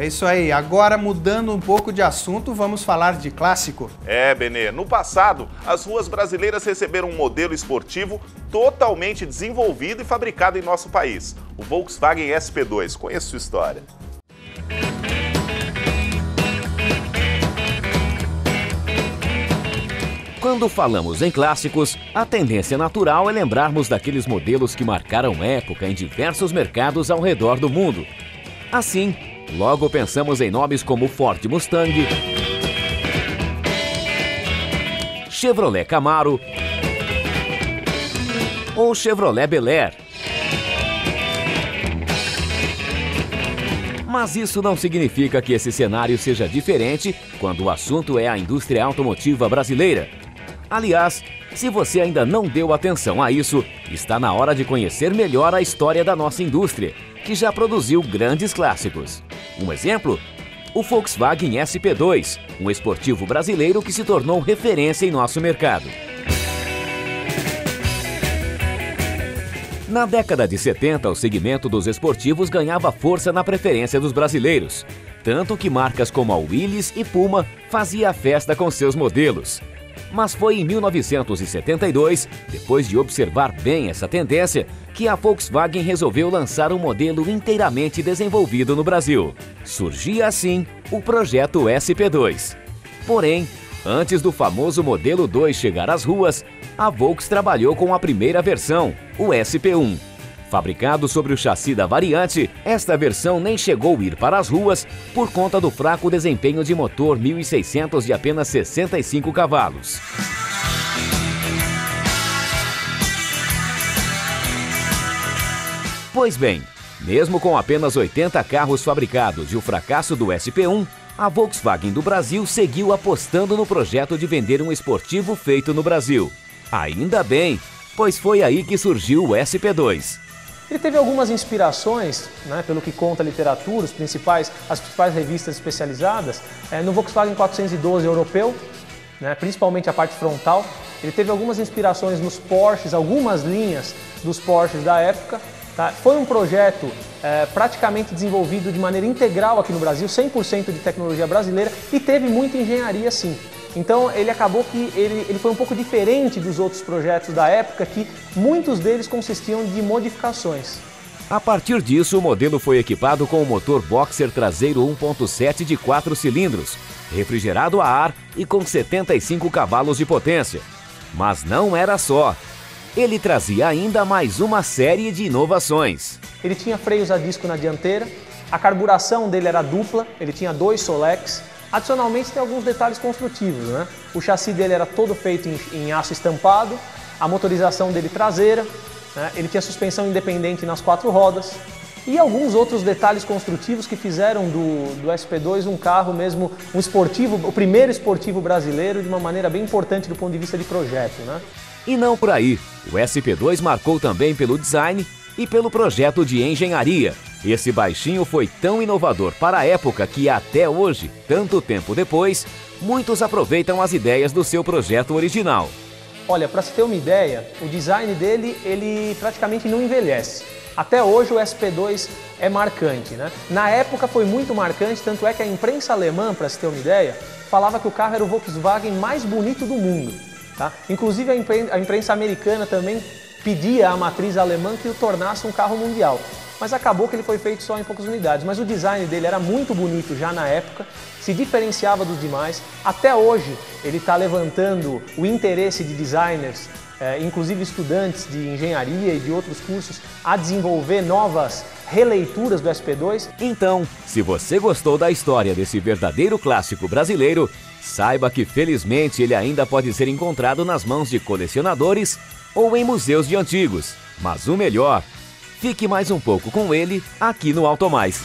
isso aí. Agora, mudando um pouco de assunto, vamos falar de clássico. Benê, no passado, as ruas brasileiras receberam um modelo esportivo totalmente desenvolvido e fabricado em nosso país, o Volkswagen SP2. Conheça sua história. Quando falamos em clássicos, a tendência natural é lembrarmos daqueles modelos que marcaram época em diversos mercados ao redor do mundo. Assim, logo pensamos em nomes como Ford Mustang, Chevrolet Camaro ou Chevrolet Bel Air. Mas isso não significa que esse cenário seja diferente quando o assunto é a indústria automotiva brasileira. Aliás, se você ainda não deu atenção a isso, está na hora de conhecer melhor a história da nossa indústria, que já produziu grandes clássicos. Um exemplo? O Volkswagen SP2, um esportivo brasileiro que se tornou referência em nosso mercado. Na década de 70, o segmento dos esportivos ganhava força na preferência dos brasileiros, tanto que marcas como a Willys e Puma faziam a festa com seus modelos. Mas foi em 1972, depois de observar bem essa tendência, que a Volkswagen resolveu lançar um modelo inteiramente desenvolvido no Brasil. Surgia assim o projeto SP2. Porém, antes do famoso modelo 2 chegar às ruas, a Volks trabalhou com a primeira versão, o SP1. Fabricado sobre o chassi da variante, esta versão nem chegou a ir para as ruas por conta do fraco desempenho de motor 1600 de apenas 65 cavalos. Pois bem, mesmo com apenas 80 carros fabricados e o fracasso do SP1, a Volkswagen do Brasil seguiu apostando no projeto de vender um esportivo feito no Brasil. Ainda bem, pois foi aí que surgiu o SP2. Ele teve algumas inspirações, pelo que conta a literatura, as principais revistas especializadas, no Volkswagen 412 europeu, principalmente a parte frontal. Ele teve algumas inspirações nos Porsches, algumas linhas dos Porsches da época. Foi um projeto praticamente desenvolvido de maneira integral aqui no Brasil, 100% de tecnologia brasileira, e teve muita engenharia sim. Então ele acabou que ele foi um pouco diferente dos outros projetos da época, que muitos deles consistiam de modificações. A partir disso, o modelo foi equipado com o motor boxer traseiro 1.7 de 4 cilindros, refrigerado a ar e com 75 cavalos de potência. Mas não era só. Ele trazia ainda mais uma série de inovações. Ele tinha freios a disco na dianteira, a carburação dele era dupla, ele tinha 2 Solex. Adicionalmente tem alguns detalhes construtivos, O chassi dele era todo feito em aço estampado, a motorização dele traseira, ele tinha suspensão independente nas 4 rodas e alguns outros detalhes construtivos que fizeram do SP2 um carro mesmo, um esportivo, o primeiro esportivo brasileiro de uma maneira bem importante do ponto de vista de projeto, E não por aí, o SP2 marcou também pelo design e pelo projeto de engenharia. Esse baixinho foi tão inovador para a época que até hoje, tanto tempo depois, muitos aproveitam as ideias do seu projeto original. Olha, para se ter uma ideia, o design dele, ele praticamente não envelhece. Até hoje o SP2 é marcante, Na época foi muito marcante, tanto é que a imprensa alemã, para se ter uma ideia, falava que o carro era o Volkswagen mais bonito do mundo. Inclusive a imprensa americana também pedia à matriz alemã que o tornasse um carro mundial. Mas acabou que ele foi feito só em poucas unidades. Mas o design dele era muito bonito já na época, se diferenciava dos demais. Até hoje ele está levantando o interesse de designers, inclusive estudantes de engenharia e de outros cursos, a desenvolver novas releituras do SP2. Então, se você gostou da história desse verdadeiro clássico brasileiro, saiba que felizmente ele ainda pode ser encontrado nas mãos de colecionadores ou em museus de antigos. Mas o melhor, fique mais um pouco com ele aqui no Auto Mais.